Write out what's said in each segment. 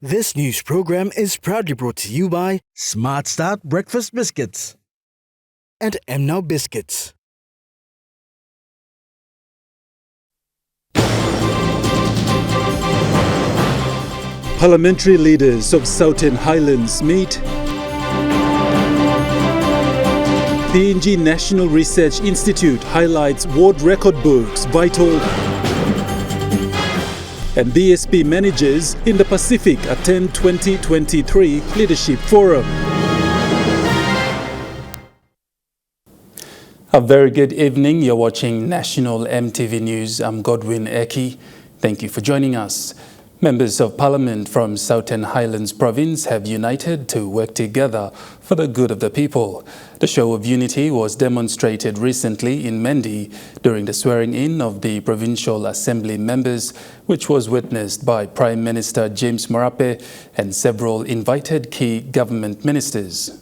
This news program is proudly brought to you by Smart Start Breakfast Biscuits and Now Biscuits. Parliamentary leaders of Southern Highlands meet. PNG National Research Institute highlights ward record books vital. And BSP managers in the Pacific attend 2023 Leadership Forum. A very good evening. You're watching National EMTV News. I'm Godwin Eki. Thank you for joining us. Members of Parliament from Southern Highlands Province have united to work together for the good of the people. The show of unity was demonstrated recently in Mendi during the swearing-in of the Provincial Assembly members, which was witnessed by Prime Minister James Marape and several invited key government ministers.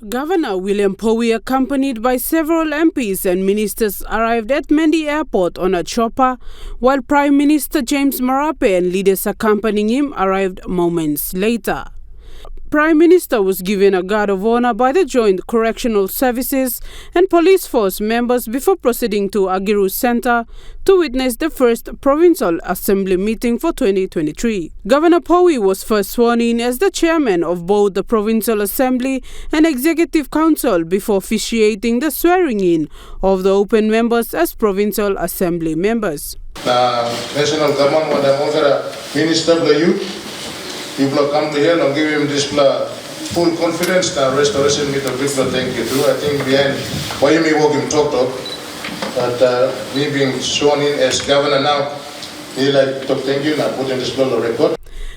Governor William Powie, accompanied by several MPs and ministers, arrived at Mendi Airport on a chopper, while Prime Minister James Marape and leaders accompanying him arrived moments later. Prime Minister was given a guard of honor by the Joint Correctional Services and Police Force members before proceeding to Agiru Center to witness the first Provincial Assembly meeting for 2023. Governor Powie was first sworn in as the chairman of both the Provincial Assembly and Executive Council before officiating the swearing-in of the open members as Provincial Assembly members. National government, Minister of the Youth, people come to here and give him this full confidence that restoration meet of people thank you too. I think behind why you may walk him talk, but me being sworn in as governor now, he like to thank you and I put in this on the record.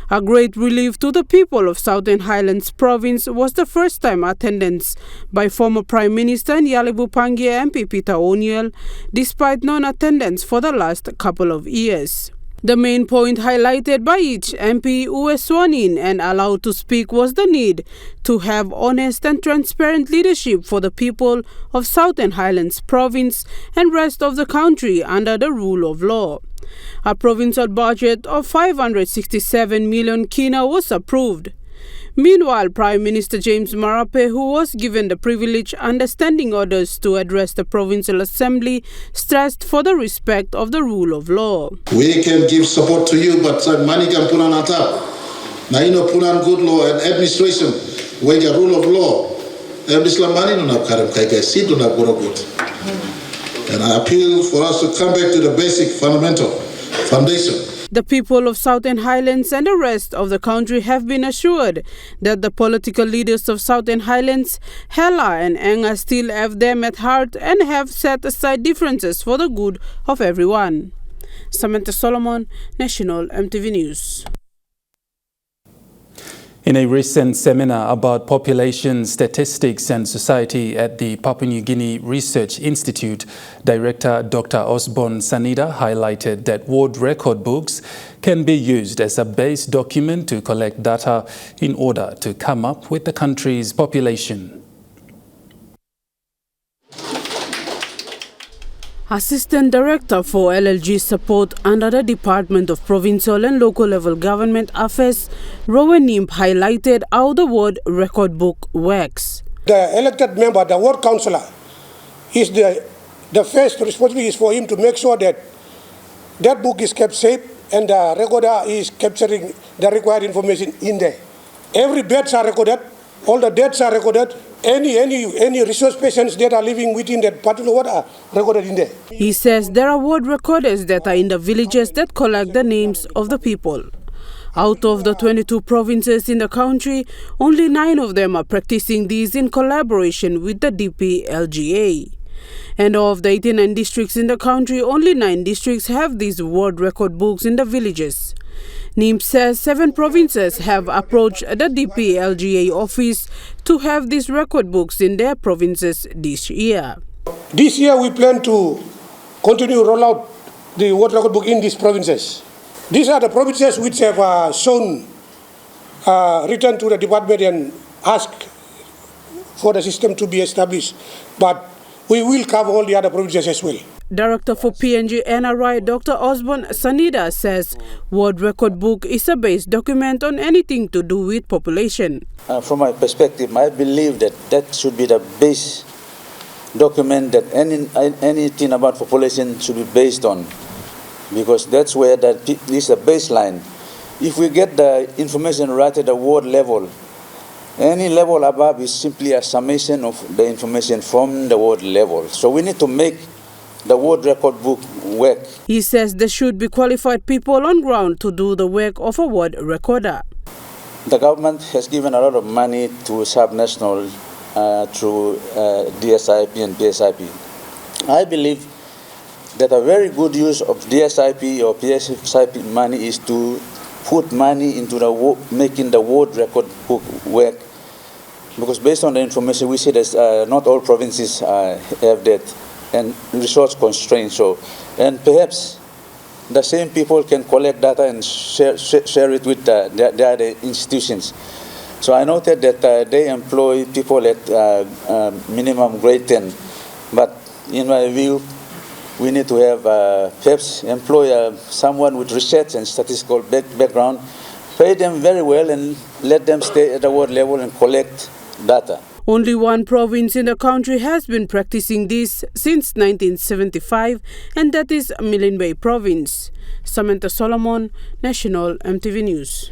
A great relief to the people of Southern Highlands Province was the first-time attendance by former Prime Minister and Yalibu Pangia MP Peter O'Neill, despite non-attendance for the last couple of years. The main point highlighted by each MP who was sworn in and allowed to speak was the need to have honest and transparent leadership for the people of Southern Highlands Province and rest of the country under the rule of law. A provincial budget of 567 million kina was approved. Meanwhile, Prime Minister James Marape, who was given the privilege under standing orders to address the Provincial Assembly, stressed for the respect of the rule of law. We can give support to you, but money can put on top. Now you know put on good law and administration, where the rule of law. And this money don't have good. And I appeal for us to come back to the basic fundamental foundation. The people of Southern Highlands and the rest of the country have been assured that the political leaders of Southern Highlands, Hela and Enga, still have them at heart and have set aside differences for the good of everyone. Samantha Solomon, National EMTV News. In a recent seminar about population statistics and society at the Papua New Guinea Research Institute, Director Dr. Osborne Sanida highlighted that ward record books can be used as a base document to collect data in order to come up with the country's population. Assistant Director for LLG Support under the Department of Provincial and Local Level Government Affairs, Rowan Nimp, highlighted how the ward record book works. The elected member, the ward councillor, is the first responsibility is for him to make sure that that book is kept safe and the recorder is capturing the required information in there. Every beds are recorded, all the deaths are recorded. Any resource patients that are living within that particular ward are recorded in there. He says there are ward recorders that are in the villages that collect the names of the people. Out of the 22 provinces in the country, only 9 of them are practicing these in collaboration with the DPLGA. And of the 89 districts in the country, only 9 districts have these ward record books in the villages. NIM says 7 provinces have approached the DPLGA office to have these record books in their provinces this year. This year we plan to continue to roll out the ward record book in these provinces. These are the provinces which have shown written to the department and asked for the system to be established. But we will cover all the other provinces as well. Director for PNG NRI, Dr. Osborne Sanida, says World Record Book is a base document on anything to do with population. From my perspective, I believe that should be the base document that anything about population should be based on, because that's where that is a baseline. If we get the information right at the world level, any level above is simply a summation of the information from the world level. So we need to make the World Record Book work. He says there should be qualified people on ground to do the work of a world recorder. The government has given a lot of money to subnational through DSIP and PSIP. I believe that a very good use of DSIP or PSIP money is to put money into making the World Record Book work, because based on the information we see that not all provinces have that, and resource constraints. So, and perhaps the same people can collect data and share it with the other institutions. So I noted that they employ people at minimum grade 10, but in my view, we need to have perhaps employ someone with research and statistical background, pay them very well and let them stay at the world level and collect data. Only one province in the country has been practicing this since 1975, and that is Milne Bay Province. Samantha Solomon, National EMTV News.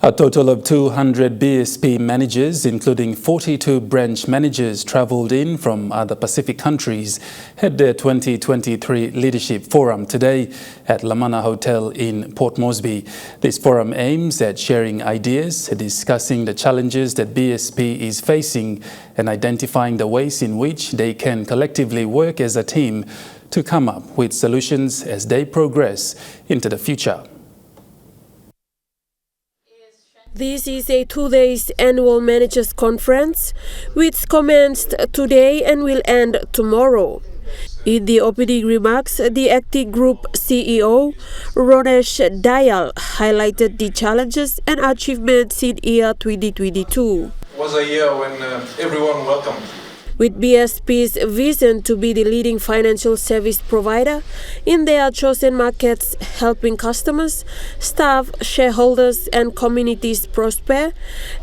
A total of 200 BSP managers, including 42 branch managers, travelled in from other Pacific countries, had their 2023 Leadership Forum today at Lamana Hotel in Port Moresby. This forum aims at sharing ideas, discussing the challenges that BSP is facing, and identifying the ways in which they can collectively work as a team to come up with solutions as they progress into the future. This is a 2-day annual managers conference which commenced today and will end tomorrow. In the opening remarks, the acting group CEO, Ronesh Dayal, highlighted the challenges and achievements in year 2022. It was a year when everyone welcomed. With BSP's vision to be the leading financial service provider in their chosen markets, helping customers, staff, shareholders and communities prosper,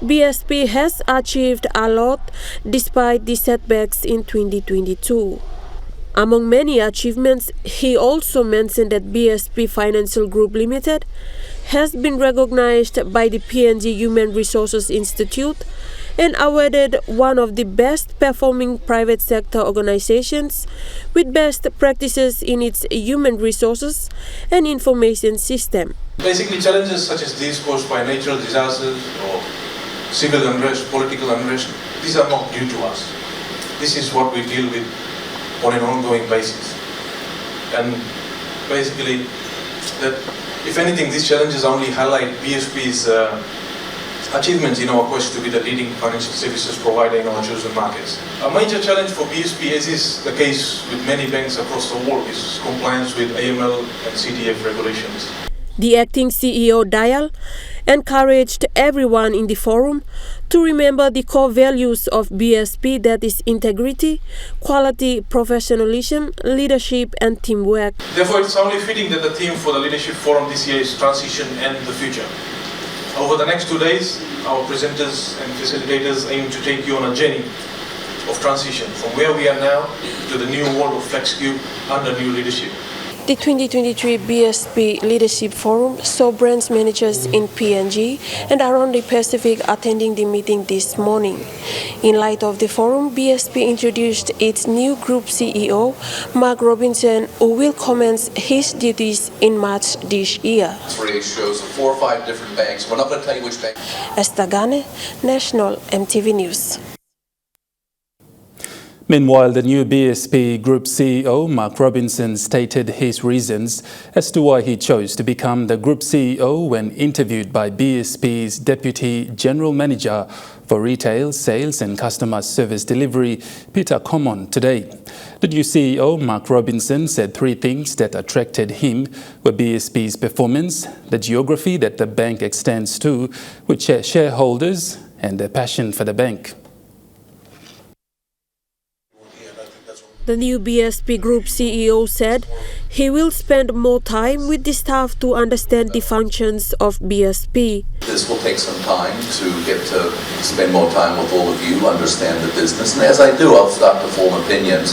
BSP has achieved a lot despite the setbacks in 2022. Among many achievements, he also mentioned that BSP Financial Group Limited has been recognized by the PNG Human Resources Institute and awarded one of the best performing private sector organizations with best practices in its human resources and information system. Basically, challenges such as these caused by natural disasters or civil unrest, political unrest, these are not new to us. This is what we deal with on an ongoing basis. And basically, that if anything, these challenges only highlight BSP's achievements in our quest to be the leading financial services provider in our chosen markets. A major challenge for BSP, as is the case with many banks across the world, is compliance with AML and CDF regulations. The acting CEO Dayal encouraged everyone in the forum to remember the core values of BSP, that is integrity, quality, professionalism, leadership and teamwork. Therefore, it's only fitting that the theme for the Leadership Forum this year is Transition and the Future. Over the next 2 days, our presenters and facilitators aim to take you on a journey of transition from where we are now to the new world of FlexCube under new leadership. The 2023 BSP Leadership Forum saw branch managers in PNG and around the Pacific attending the meeting this morning. In light of the forum, BSP introduced its new group CEO, Mark Robinson, who will commence his duties in March this year. This really shows 4 or 5 different banks. We're not going to tell you which bank. Esther Gane, National EMTV News. Meanwhile, the new BSP Group CEO, Mark Robinson, stated his reasons as to why he chose to become the Group CEO when interviewed by BSP's Deputy General Manager for Retail, Sales and Customer Service Delivery, Peter Common, today. The new CEO, Mark Robinson, said 3 things that attracted him were BSP's performance, the geography that the bank extends to, with shareholders, and their passion for the bank. The new BSP Group CEO said he will spend more time with the staff to understand the functions of BSP. This will take some time to get to spend more time with all of you, understand the business, and as I do, I'll start to form opinions,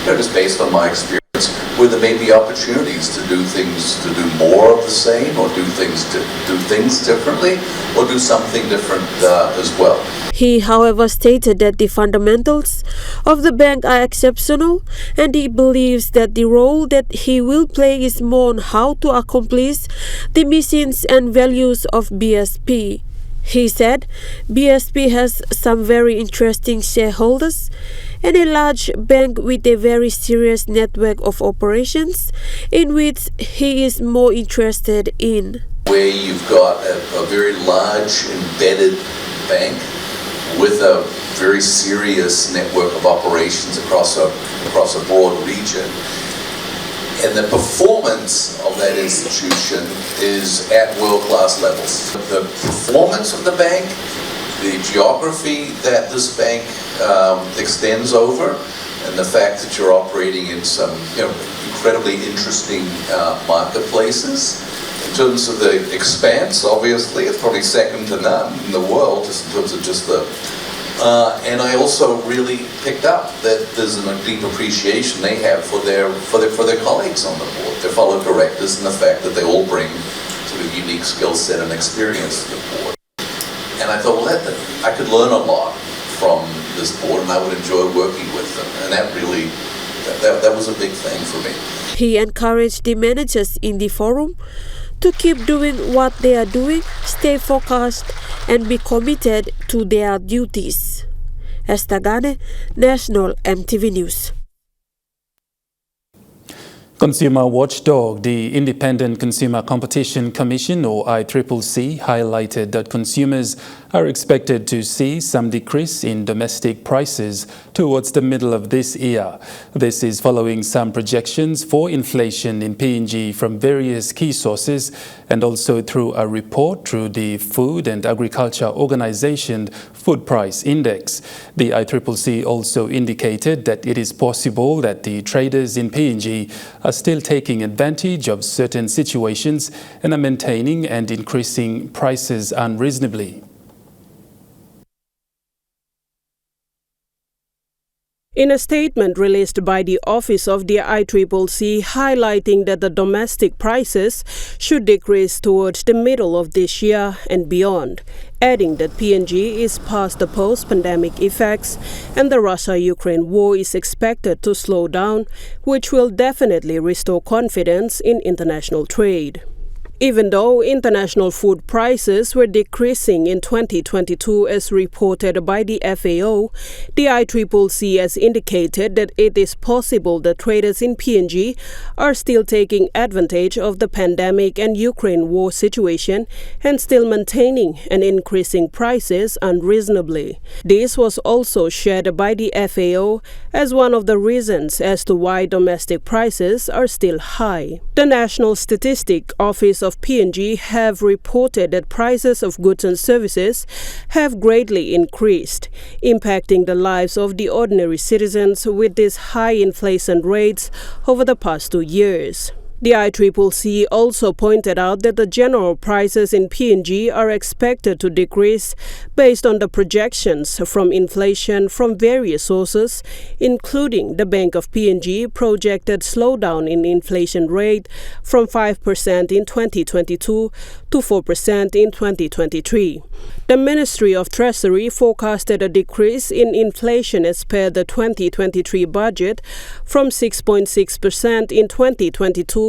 just based on my experience, where there may be opportunities to do things, to do more of the same, or do things differently, or do something different as well. He, however, stated that the fundamentals of the bank are exceptional, and he believes that the role that he will play is more on how to accomplish the missions and values of BSP. He said BSP has some very interesting shareholders and a large bank with a very serious network of operations in which he is more interested in. Where you've got a very large embedded bank with a very serious network of operations across a broad region. And the performance of that institution is at world-class levels. The performance of the bank, the geography that this bank extends over, and the fact that you're operating in some incredibly interesting marketplaces. In terms of the expanse, obviously, it's probably second to none in the world, just in terms of just the... and I also really picked up that there's a deep appreciation they have for their colleagues on the board, their fellow directors, and the fact that they all bring sort of unique skill set and experience to the board. And I thought, well, I could learn a lot from this board, and I would enjoy working with them. And that really, that was a big thing for me. He encouraged the managers in the forum to keep doing what they are doing, stay focused, and be committed to their duties. Esther Gane, National EMTV News. Consumer watchdog, the Independent Consumer Competition Commission, or ICCC, highlighted that consumers are expected to see some decrease in domestic prices towards the middle of this year. This is following some projections for inflation in PNG from various key sources and also through a report through the Food and Agriculture Organization Food Price Index. The ICCC also indicated that it is possible that the traders in PNG are still taking advantage of certain situations and are maintaining and increasing prices unreasonably. In a statement released by the Office of the ICCC highlighting that the domestic prices should decrease towards the middle of this year and beyond, adding that PNG is past the post-pandemic effects and the Russia-Ukraine war is expected to slow down, which will definitely restore confidence in international trade. Even though international food prices were decreasing in 2022 as reported by the FAO, the ICCC has indicated that it is possible that traders in PNG are still taking advantage of the pandemic and Ukraine war situation and still maintaining and increasing prices unreasonably. This was also shared by the FAO as one of the reasons as to why domestic prices are still high. The National Statistics Office of PNG have reported that prices of goods and services have greatly increased, impacting the lives of the ordinary citizens with these high inflation rates over the past 2 years. The ICCC also pointed out that the general prices in PNG are expected to decrease based on the projections from inflation from various sources, including the Bank of PNG projected slowdown in inflation rate from 5% in 2022 to 4% in 2023. The Ministry of Treasury forecasted a decrease in inflation as per the 2023 budget from 6.6% in 2022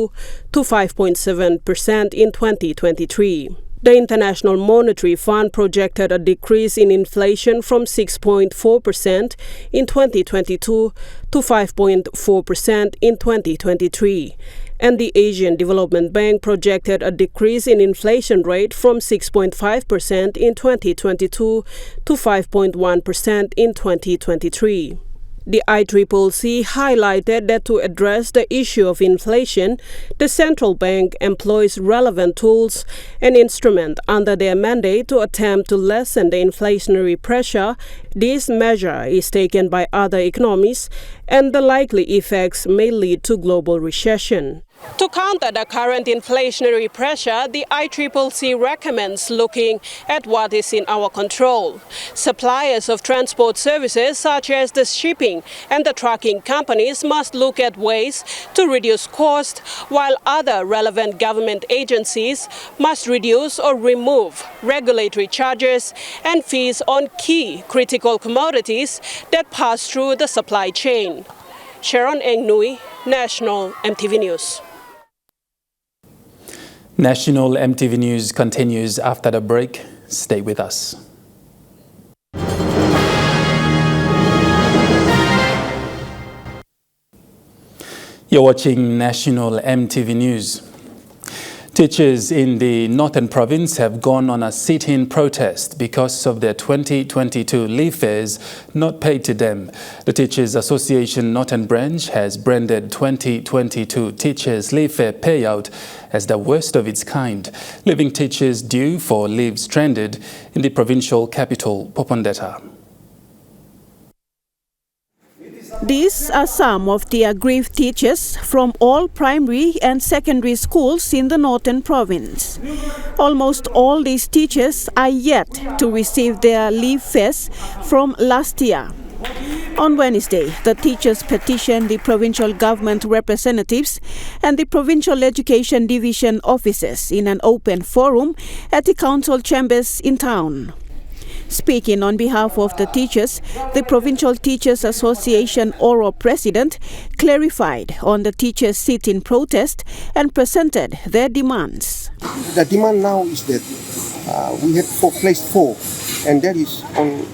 to 5.7% in 2023. The International Monetary Fund projected a decrease in inflation from 6.4% in 2022 to 5.4% in 2023. And the Asian Development Bank projected a decrease in inflation rate from 6.5% in 2022 to 5.1% in 2023. The ICCC highlighted that to address the issue of inflation, the central bank employs relevant tools and instruments under their mandate to attempt to lessen the inflationary pressure. This measure is taken by other economies, and the likely effects may lead to global recession. To counter the current inflationary pressure, the ICCC recommends looking at what is in our control. Suppliers of transport services such as the shipping and the trucking companies must look at ways to reduce cost, while other relevant government agencies must reduce or remove regulatory charges and fees on key critical commodities that pass through the supply chain. Sharon Engnui, National EMTV News. National EMTV News continues after the break. Stay with us. You're watching National EMTV News. Teachers in the Northern Province have gone on a sit-in protest because of their 2022 leave fares not paid to them. The Teachers Association Northern Branch has branded 2022 teachers' leave fare payout as the worst of its kind, leaving teachers due for leave stranded in the provincial capital, Popondetta. These are some of the aggrieved teachers from all primary and secondary schools in the Northern Province. Almost all these teachers are yet to receive their leave fares from last year. On Wednesday, the teachers petitioned the provincial government representatives and the provincial education division officers in an open forum at the council chambers in town. Speaking on behalf of the teachers, the Provincial Teachers Association Oro president clarified on the teachers' sit-in protest and presented their demands. The demand now is that we have placed 4, and that is on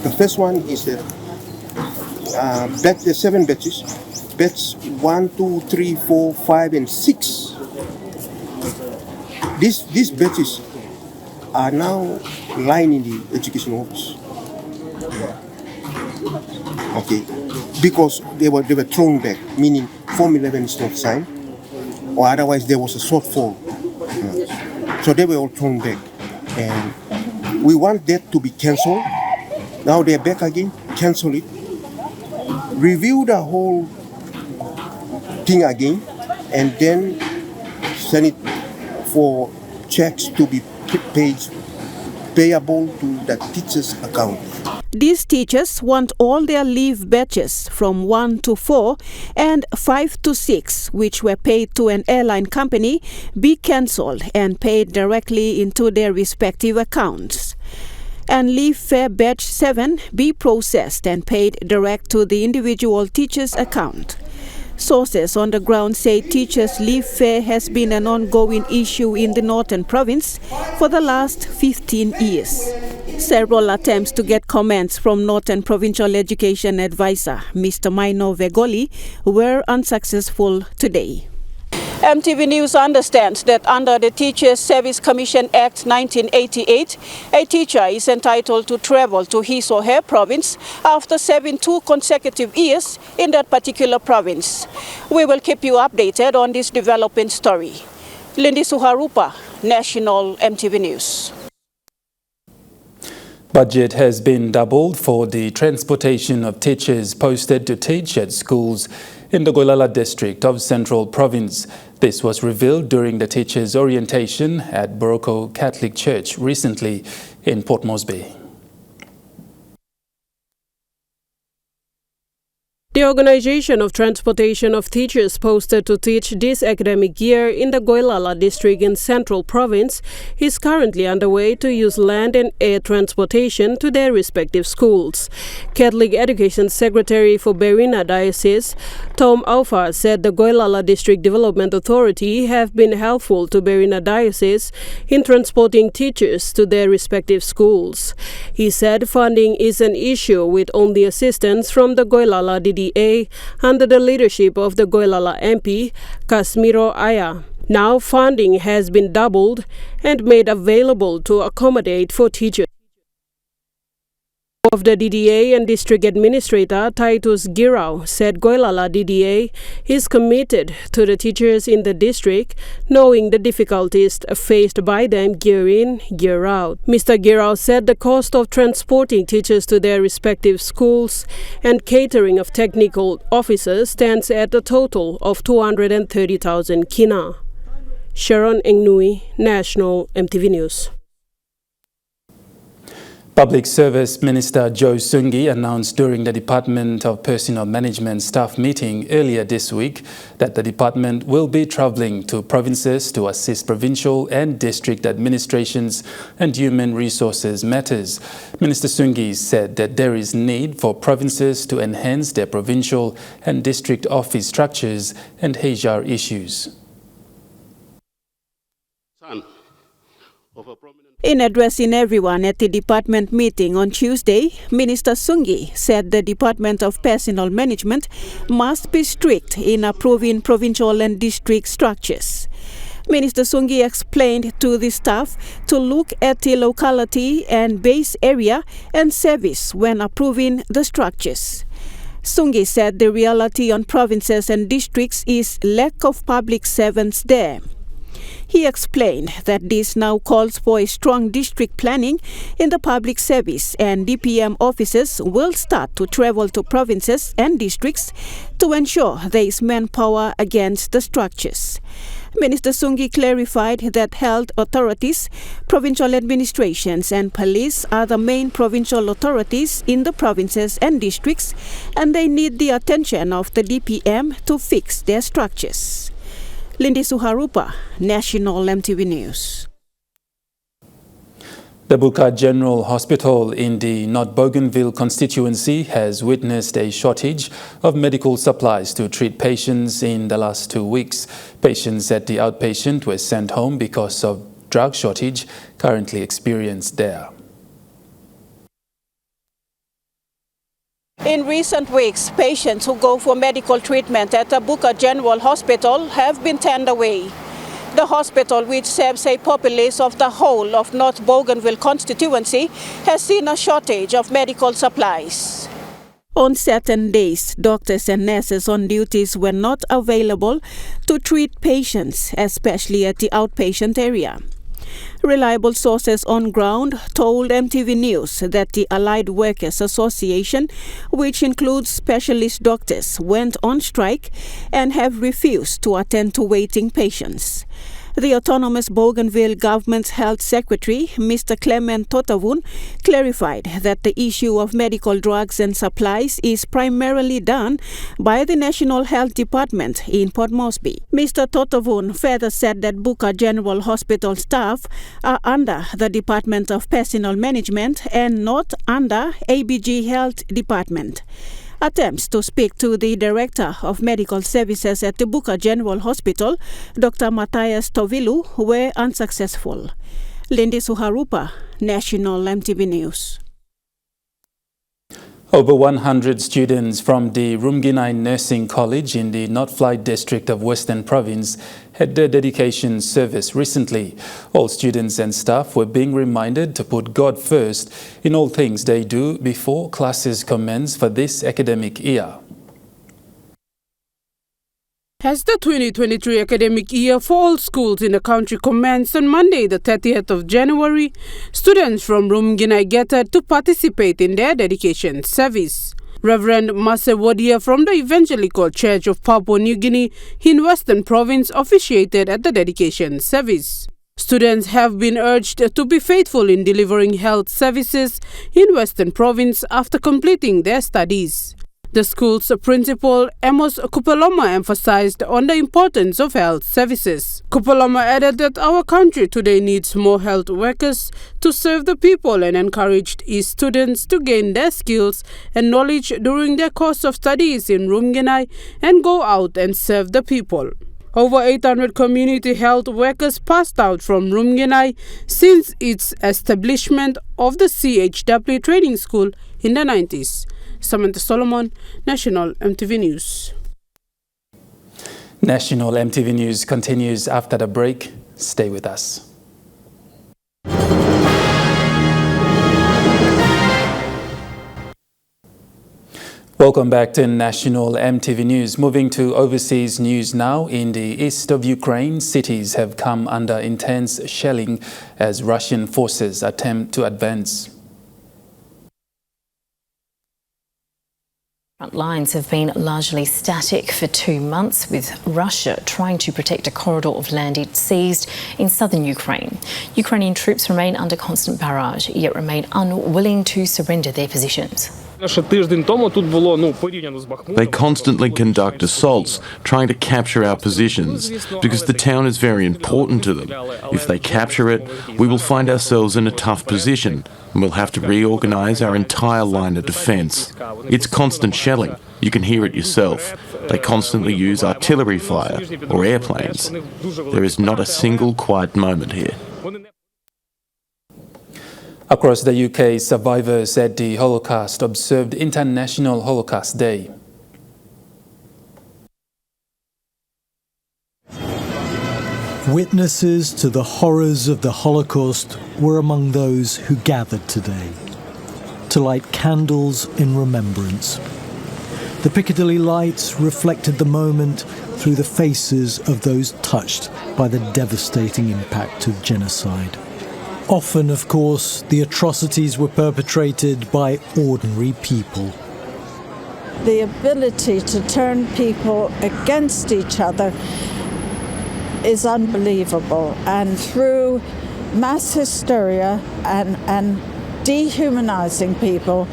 the first one is that there's 7 batches, batch 1, 2, 3, 4, 5, and 6. These batches are now lying in the education office. Okay, because they were thrown back, meaning Form 11 is not signed, or otherwise there was a shortfall. So they were all thrown back, and we want that to be cancelled. Now they're back again, cancel it, review the whole thing again, and then send it for checks to be payable to the teachers' account. These teachers want all their leave batches from 1 to 4 and 5 to 6, which were paid to an airline company, be cancelled and paid directly into their respective accounts. And leave fare batch 7 be processed and paid direct to the individual teacher's account. Sources on the ground say teachers' leave fare has been an ongoing issue in the Northern Province for the last 15 years. Several attempts to get comments from Northern Provincial Education Advisor Mr. Maino Vegoli were unsuccessful today. EMTV News understands that under the Teachers Service Commission Act 1988, a teacher is entitled to travel to his or her province after serving 2 consecutive years in that particular province. We will keep you updated on this developing story. Lindy Suharupa, National EMTV News. Budget has been doubled for the transportation of teachers posted to teach at schools in the Goilala district of Central Province. This was revealed during the teachers' orientation at Boroko Catholic Church recently in Port Moresby. The Organization of Transportation of Teachers posted to teach this academic year in the Goilala district in Central Province is currently underway to use land and air transportation to their respective schools. Catholic Education Secretary for Berina Diocese, Tom Aufa, said the Goilala District Development Authority have been helpful to Berina Diocese in transporting teachers to their respective schools. He said funding is an issue with only assistance from the Goilala DDA under the leadership of the Goilala MP, Casimiro Aya. Now funding has been doubled and made available to accommodate for teachers. of the DDA and District Administrator Titus Girau said Goilala DDA is committed to the teachers in the district, knowing the difficulties faced by them year in, year out. Mr. Girau said the cost of transporting teachers to their respective schools and catering of technical officers stands at a total of 230,000 kina. Sharon Engnui, National EMTV News. Public Service Minister Joe Sungi announced during the Department of Personnel Management staff meeting earlier this week that the department will be travelling to provinces to assist provincial and district administrations and human resources matters. Minister Sungi said that there is need for provinces to enhance their provincial and district office structures and HR issues. In addressing everyone at the department meeting on Tuesday, Minister Sungi said the Department of Personnel Management must be strict in approving provincial and district structures. Minister Sungi explained to the staff to look at the locality and base area and service when approving the structures. Sungi said the reality on provinces and districts is lack of public servants there. He explained that this now calls for a strong district planning in the public service, and DPM officers will start to travel to provinces and districts to ensure there is manpower against the structures. Minister Sungi clarified that health authorities, provincial administrations and police are the main provincial authorities in the provinces and districts, and they need the attention of the DPM to fix their structures. Lindy Suharupa, National EMTV News. The Buka General Hospital in the North Bougainville constituency has witnessed a shortage of medical supplies to treat patients in the last 2 weeks. Patients at the outpatient were sent home because of drug shortage currently experienced there. In recent weeks, patients who go for medical treatment at the Buka General Hospital have been turned away. The hospital, which serves a populace of the whole of North Bougainville constituency, has seen a shortage of medical supplies. On certain days, doctors and nurses on duties were not available to treat patients, especially at the outpatient area. Reliable sources on ground told EMTV News that the Allied Workers Association, which includes specialist doctors, went on strike and have refused to attend to waiting patients. The Autonomous Bougainville Government's Health Secretary, Mr. Clement Totavun, clarified that the issue of medical drugs and supplies is primarily done by the National Health Department in Port Moresby. Mr. Totavun further said that Buka General Hospital staff are under the Department of Personnel Management and not under ABG Health Department. Attempts to speak to the Director of Medical Services at the Buka General Hospital, Dr. Matthias Tovilu, were unsuccessful. Lindy Suharupa, National EMTV News. Over 100 students from the Rumginai Nursing College in the North Flight district of Western Province had their dedication service recently. All students and staff were being reminded to put God first in all things they do before classes commence for this academic year. As the 2023 academic year for all schools in the country commenced on Monday, the 30th of January, students from Rumginai gathered to participate in their dedication service. Reverend Mase Wadia from the Evangelical Church of Papua New Guinea in Western Province officiated at the dedication service. Students have been urged to be faithful in delivering health services in Western Province after completing their studies. The school's principal, Amos Kupaloma, emphasized on the importance of health services. Kupaloma added that our country today needs more health workers to serve the people and encouraged his students to gain their skills and knowledge during their course of studies in Rumginai and go out and serve the people. Over 800 community health workers passed out from Rumginai since its establishment of the CHW training school in the 90s. Samantha Solomon, National EMTV News. National EMTV News continues after the break. Stay with us. – Welcome back to National EMTV News. Moving to overseas news now. In the east of Ukraine, cities have come under intense shelling as Russian forces attempt to advance. Front lines have been largely static for 2 months, with Russia trying to protect a corridor of land it seized in southern Ukraine. Ukrainian troops remain under constant barrage, yet remain unwilling to surrender their positions. They constantly conduct assaults, trying to capture our positions, because the town is very important to them. If they capture it, we will find ourselves in a tough position, and we'll have to reorganise our entire line of defence. It's constant shelling. You can hear it yourself. They constantly use artillery fire or airplanes. There is not a single quiet moment here. Across the UK, survivors at the Holocaust observed International Holocaust Day. Witnesses to the horrors of the Holocaust were among those who gathered today to light candles in remembrance. The Piccadilly lights reflected the moment through the faces of those touched by the devastating impact of genocide. Often, of course, the atrocities were perpetrated by ordinary people. The ability to turn people against each other is unbelievable, and through mass hysteria and dehumanizing people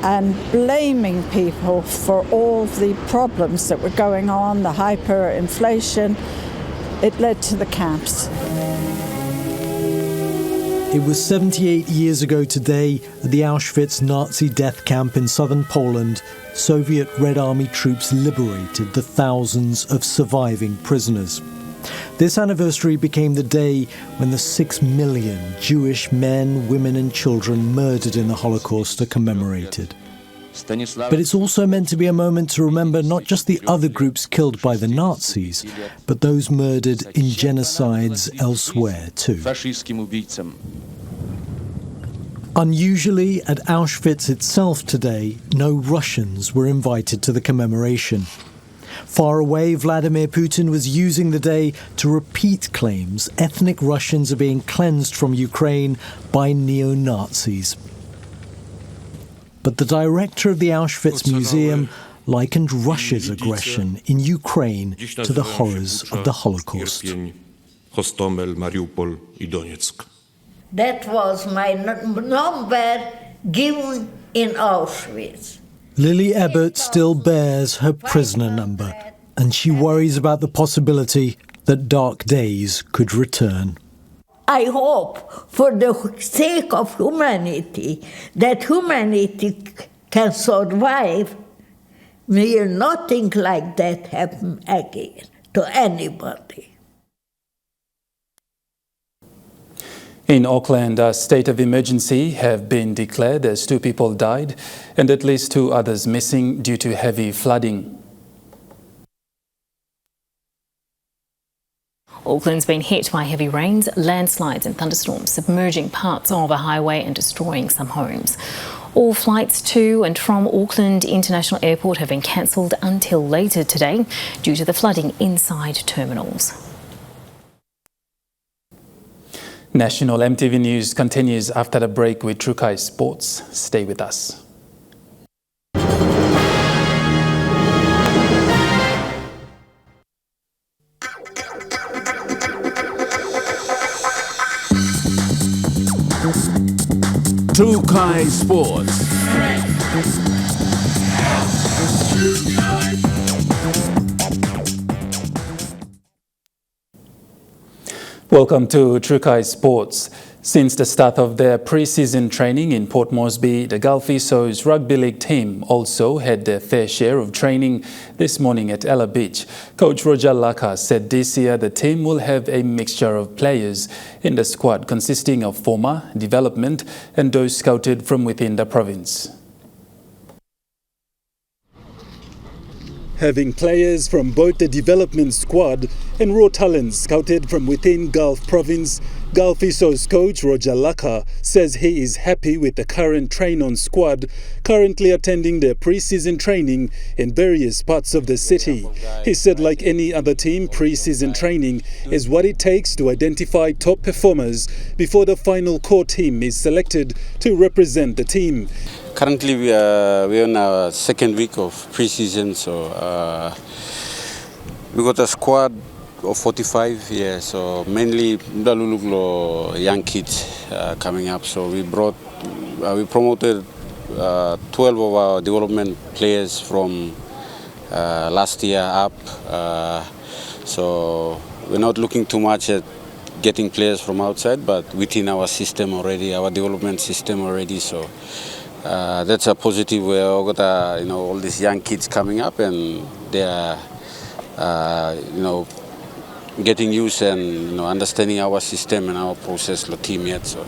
and blaming people for all the problems that were going on, the hyperinflation, it led to the camps. It was 78 years ago today, at the Auschwitz Nazi death camp in southern Poland, Soviet Red Army troops liberated the thousands of surviving prisoners. This anniversary became the day when the 6 million Jewish men, women and children murdered in the Holocaust are commemorated. But it's also meant to be a moment to remember not just the other groups killed by the Nazis, but those murdered in genocides elsewhere too. Unusually, at Auschwitz itself today, no Russians were invited to the commemoration. Far away, Vladimir Putin was using the day to repeat claims ethnic Russians are being cleansed from Ukraine by neo-Nazis. But the director of the Auschwitz Museum likened Russia's aggression in Ukraine to the horrors of the Holocaust. That was my number given in Auschwitz. Lily Ebert still bears her prisoner number, and she worries about the possibility that dark days could return. I hope, for the sake of humanity, that humanity can survive. Will nothing like that happen again to anybody. In Auckland, a state of emergency have been declared as 2 people died and at least 2 others missing due to heavy flooding. Auckland's been hit by heavy rains, landslides and thunderstorms, submerging parts of a highway and destroying some homes. All flights to and from Auckland International Airport have been cancelled until later today due to the flooding inside terminals. National EMTV News continues after the break with Trukai Sports. Stay with us. Trukai Sports. Welcome to Trukai Sports. Since the start of their pre-season training in Port Moresby, the Gulf Eso's rugby league team also had their fair share of training this morning at Ella Beach. Coach Roger Laka said this year the team will have a mixture of players in the squad consisting of former, development and those scouted from within the province. Having players from both the development squad and raw talents scouted from within Gulf Province, Gulf Iso's coach Roger Laka says he is happy with the current train-on squad currently attending their pre-season training in various parts of the city. He said like any other team, pre-season training is what it takes to identify top performers before the final core team is selected to represent the team. Currently we're on our second week of pre-season, so we got a squad of 45, yeah, so mainly young kids coming up. So we promoted 12 of our development players from last year up. So we're not looking too much at getting players from outside, but within our system already, our development system already. So that's a positive. We've got all these young kids coming up, and they are getting used and understanding our system and our process, the team yet. So.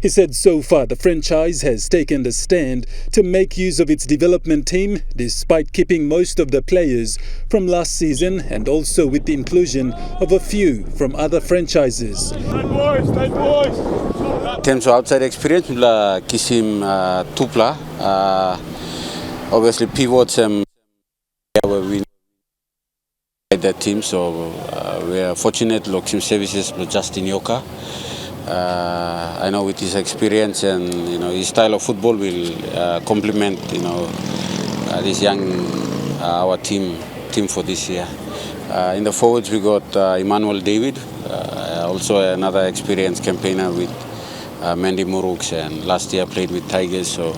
He said so far the franchise has taken the stand to make use of its development team despite keeping most of the players from last season and also with the inclusion of a few from other franchises. In terms of outside experience, Kisim Tupla, obviously pivots where we that team, so we are fortunate Loksim Services with Justin Yoka. I know with his experience and his style of football will complement this young our team for this year. In the forwards we got Emmanuel David, also another experienced campaigner with Mandy Muruks, and last year played with Tigers. So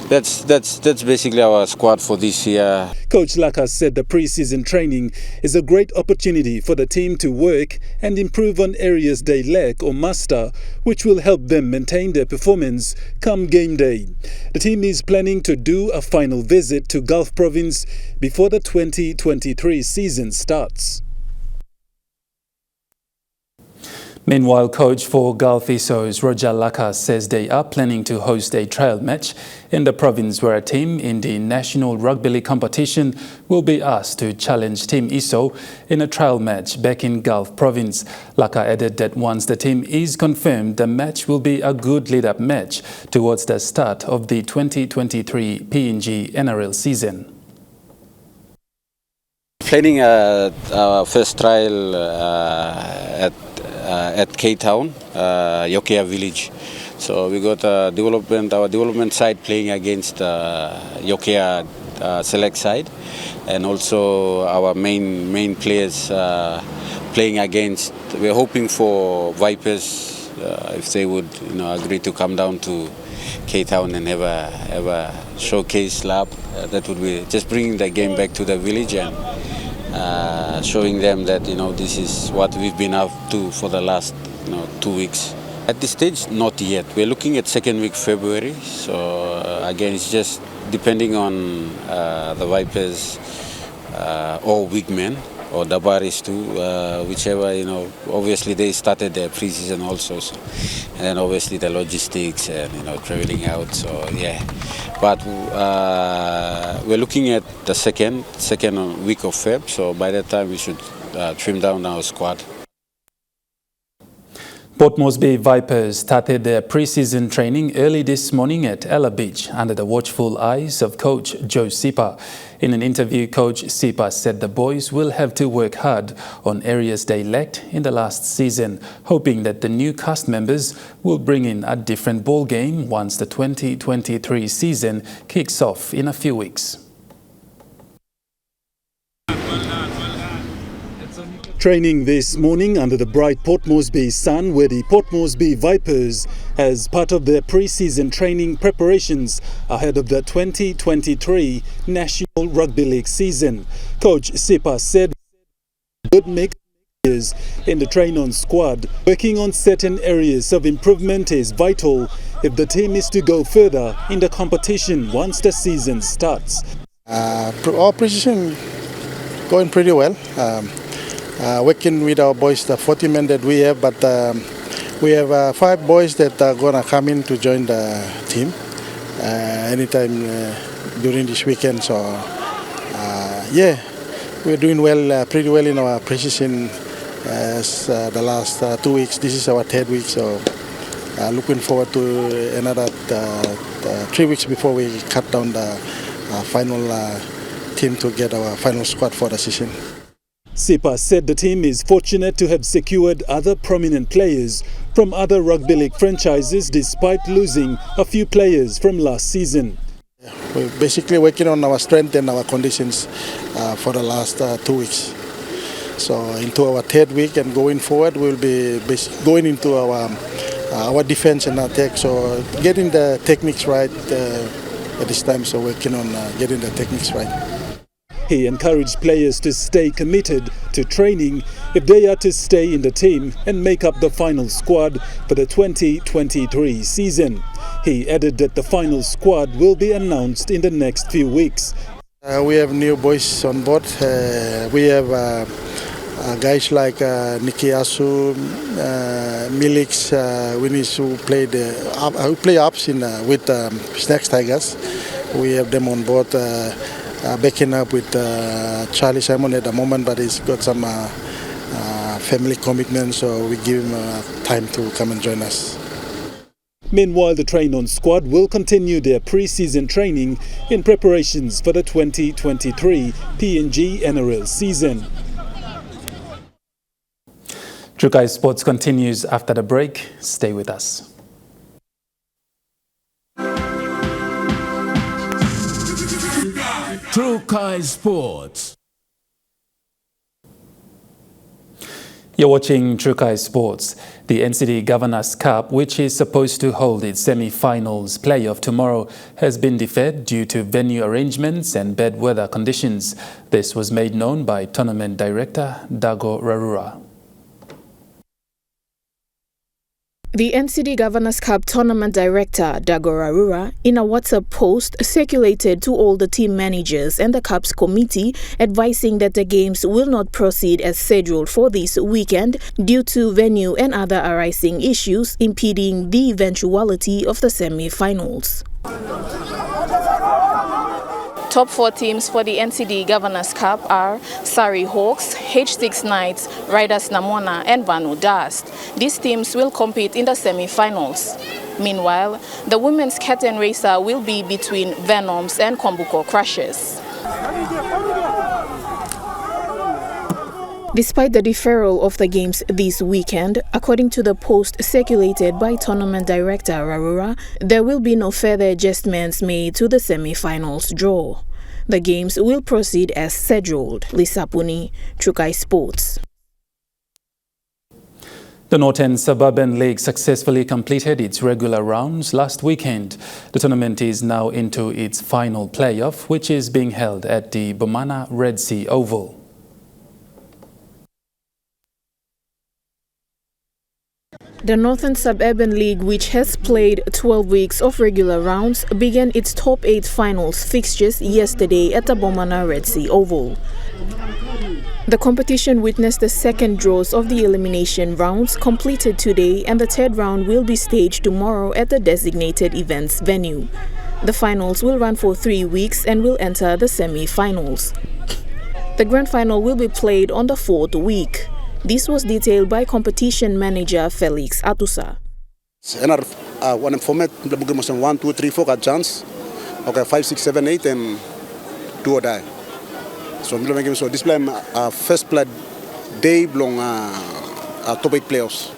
that's basically our squad for this year. Coach Laka said the pre-season training is a great opportunity for the team to work and improve on areas they lack or master, which will help them maintain their performance come game day. The team is planning to do a final visit to Gulf Province before the 2023 season starts. Meanwhile, coach for Gulf Isos Roger Laka says they are planning to host a trial match in the province where a team in the National Rugby League competition will be asked to challenge Team Iso in a trial match back in Gulf Province. Laka added that once the team is confirmed, the match will be a good lead-up match towards the start of the 2023 PNG NRL season. Planning our first trial at K-Town, Yokea Village. So we got our development side playing against Yokea select side, and also our main players playing against. We're hoping for Vipers if they would agree to come down to K-Town and have a showcase lab. That would be just bringing the game back to the village and showing them that this is what we've been up to for the last 2 weeks. At this stage, not yet. We're looking at second week February. So again, it's just depending on the Vipers or Wigmen or Dabaris too, whichever, obviously they started their pre-season also. So, and then obviously the logistics and, traveling out, so yeah. But we're looking at the second week of Feb, so by that time we should trim down our squad. Port Moresby Vipers started their pre-season training early this morning at Ella Beach under the watchful eyes of coach Joe Sipa. In an interview, coach Sipa said the boys will have to work hard on areas they lacked in the last season, hoping that the new cast members will bring in a different ball game once the 2023 season kicks off in a few weeks. Training this morning under the bright Port Moresby sun were the Port Moresby Vipers as part of their pre-season training preparations ahead of the 2023 National Rugby League season. Coach Sipa said good mix in the train-on squad. Working on certain areas of improvement is vital if the team is to go further in the competition once the season starts. Our pre-season going pretty well. Working with our boys, the 40 men that we have, but we have 5 boys that are going to come in to join the team anytime during this weekend. So, yeah, we're doing well, pretty well in our pre-season as the last 2 weeks. This is our third week, so looking forward to another 3 weeks before we cut down the final team to get our final squad for the season. Sipa said the team is fortunate to have secured other prominent players from other rugby league franchises despite losing a few players from last season. We're basically working on our strength and our conditions for the last 2 weeks. So into our third week and going forward, we'll be going into our defense and attack. So getting the techniques right at this time. So working on getting the techniques right. He encouraged players to stay committed to training if they are to stay in the team and make up the final squad for the 2023 season. He added that the final squad will be announced in the next few weeks. We have new boys on board. We have guys like Niki Asu, Milix, Winis who play ups with Snacks Tigers. We have them on board. Backing up with Charlie Simon at the moment, but he's got some family commitments, so we give him time to come and join us. Meanwhile, the train-on squad will continue their pre-season training in preparations for the 2023 PNG NRL season. Trukai Sports continues after the break. Stay with us. Trukai Sports. You're watching Trukai Sports. The NCD Governors Cup, which is supposed to hold its semi-finals playoff tomorrow, has been deferred due to venue arrangements and bad weather conditions. This was made known by Tournament Director Dago Rarura. The NCD Governors Cup Tournament Director, Dago Rarura, in a WhatsApp post circulated to all the team managers and the Cup's committee, advising that the games will not proceed as scheduled for this weekend due to venue and other arising issues impeding the eventuality of the semi-finals. Top 4 teams for the NCD Governors Cup are Surrey Hawks, H6 Knights, Riders Namona and Vanu Dust. These teams will compete in the semi-finals. Meanwhile, the women's curtain racer will be between Venoms and Kombuko Crushers. Despite the deferral of the games this weekend, according to the post circulated by Tournament Director Rarura, there will be no further adjustments made to the semi-finals draw. The games will proceed as scheduled. Lisa Puni, Trukai Sports. The Northern Suburban League successfully completed its regular rounds last weekend. The tournament is now into its final playoff, which is being held at the Bomana Red Sea Oval. The Northern Suburban League, which has played 12 weeks of regular rounds, began its top 8 finals fixtures yesterday at the Bomana Red Sea Oval. The competition witnessed the second draws of the elimination rounds completed today, and the third round will be staged tomorrow at the designated events venue. The finals will run for 3 weeks and will enter the semi-finals. The grand final will be played on the 4th week. This was detailed by competition manager Felix Atusa. One format, 1, 2, 3, 4 got chance. Okay, 5, 6, 7, 8 and do or die. So this play first play day belong top 8 playoffs.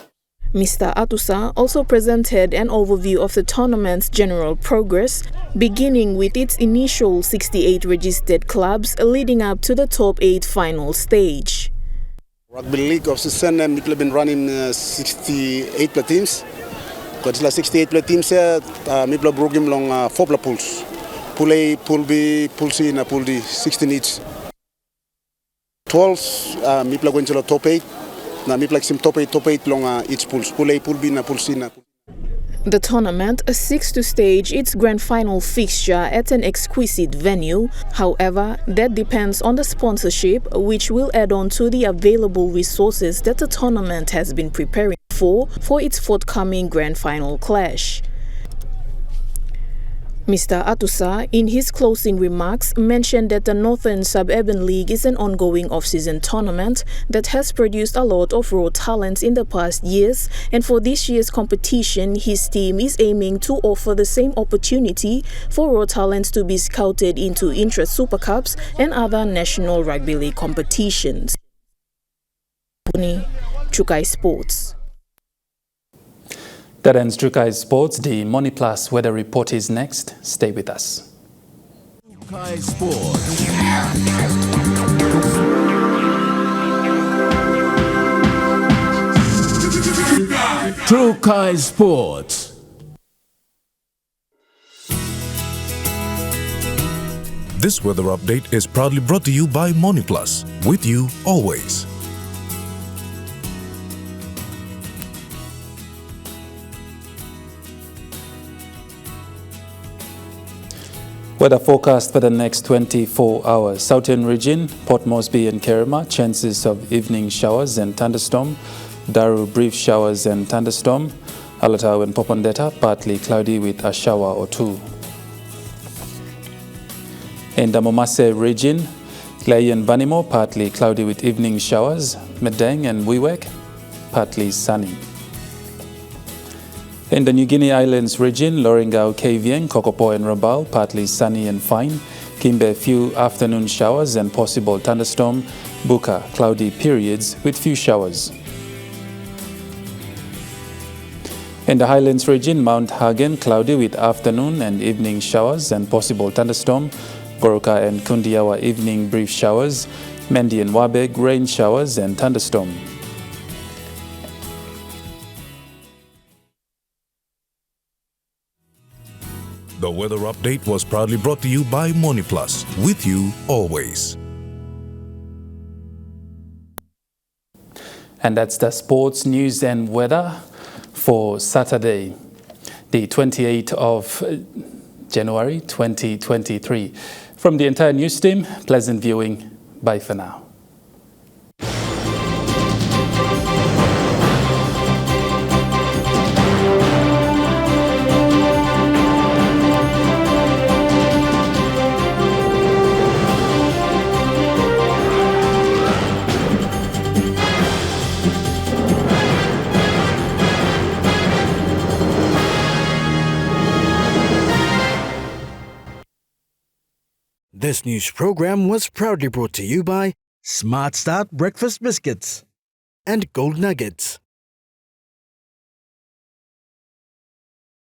Mr. Atusa also presented an overview of the tournament's general progress, beginning with its initial 68 registered clubs leading up to the top 8 final stage. Rugby League of season, we've been running 68 play teams. Because the 68 play teams, we've broken along 4 pools. Pool A, Pool B, Pool C, and Pool D, 16 each. 12, we've going to the top 8. Now we've like some top 8 along each pools. Pool A, Pool B, and Pool C. The tournament seeks to stage its grand final fixture at an exquisite venue. However, that depends on the sponsorship, which will add on to the available resources that the tournament has been preparing for its forthcoming grand final clash. Mr. Atusa, in his closing remarks, mentioned that the Northern Suburban League is an ongoing off-season tournament that has produced a lot of raw talents in the past years, and for this year's competition, his team is aiming to offer the same opportunity for raw talents to be scouted into intra-Super Cups and other National Rugby League competitions. Chukai Sports. That ends Chukai Sports. The Money Plus weather report is next. Stay with us. Chukai Sports. Chukai Sports. This weather update is proudly brought to you by Money Plus. With you always. Weather forecast for the next 24 hours. Southern region, Port Moresby and Kerema, chances of evening showers and thunderstorm. Daru, brief showers and thunderstorm. Alatau and Popondetta, partly cloudy with a shower or two. In the Momase region, Clay and Banimo, partly cloudy with evening showers. Medang and Wewak, partly sunny. In the New Guinea Islands region, Lorengau, Kavieng, Kokopo and Rabaul, partly sunny and fine. Kimbe, few afternoon showers and possible thunderstorm. Buka, cloudy periods with few showers. In the Highlands region, Mount Hagen, cloudy with afternoon and evening showers and possible thunderstorm. Goroka and Kundiawa, evening brief showers. Mendi and Wabeg, rain showers and thunderstorm. The weather update was proudly brought to you by Money Plus. With you always. And that's the sports news and weather for Saturday, the 28th of January 2023. From the entire news team, pleasant viewing. Bye for now. This news program was proudly brought to you by Smart Start Breakfast Biscuits and Gold Nuggets.